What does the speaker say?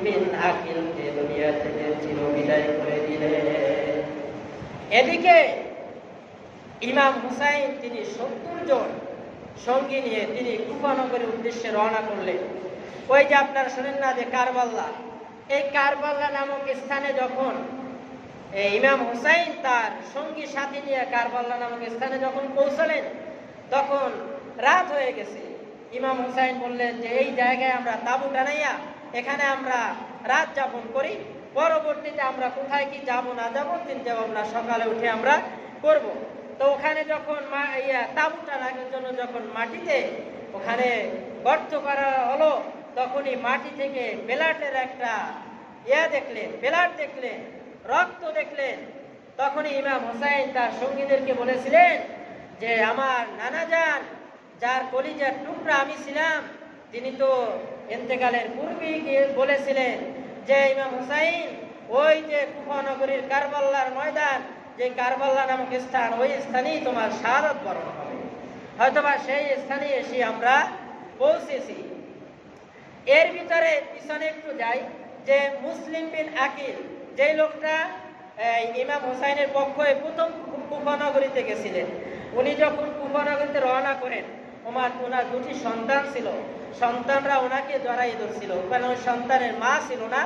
বিন আকিলকে দুনিয়া থেকে চিরবিদায় করে দিলেন। এদিকে ইমাম হুসাইন তিনি 70 জন সঙ্গী নিয়ে তিনি কুফা নগরের উদ্দেশ্যে রওনা করলেন। ওই যে আপনারা শোনেন না যে কারবাল্লা, এই কারবাল্লা নামক স্থানে যখন ইমাম হুসাইন তার সঙ্গী সাথী নিয়ে কারবাল্লা নামক স্থানে যখন পৌঁছলেন, তখন রাত হয়ে গেছে। ইমাম হুসাইন বললেন যে এই জায়গায় আমরা তাঁবু টানাইয়া এখানে আমরা রাত যাপন করি, পরবর্তীতে আমরা কোথায় কি যাব না যাব চিন্তা ভাবনা সকালে উঠে আমরা করব। তো ওখানে যখন তাঁবু টানার জন্য যখন মাটিতে ওখানে গর্ত করা হলো, তখনই মাটি থেকে বেলাটের একটা বেলাট দেখলেন, রক্ত দেখলেন। তখনই ইমাম হুসাইন তার সঙ্গীদেরকে বলেছিলেন যে আমার নানাজান যার কলিজার টুকরা আমি ছিলাম, তিনি তো ইন্তেকালের পূর্বেই গিয়ে বলেছিলেন যে ইমাম হুসাইন ওই যে কুফা নগরীর কারবাল্লার ময়দান, যে কারবাল্লা নামক স্থান, ওই স্থানেই তোমার শাহাদাত বরণ হবে। হয়তোবা সেই স্থানে এসে আমরা পৌঁছেছি। এর ভিতরে পিছনে একটু যাই যে মুসলিম বিন আকিল, যে লোকটা ইমাম হুসাইনের পক্ষে প্রথম কুফা নগরীতে গেছিলেন, উনি যখন কুফা নগরীতে রওনা করেন, ওনার দুটি সন্তান ছিল, সন্তানরা ওনাকে জড়াই ধরছিল, কারণ ওই সন্তানের মা ছিল না,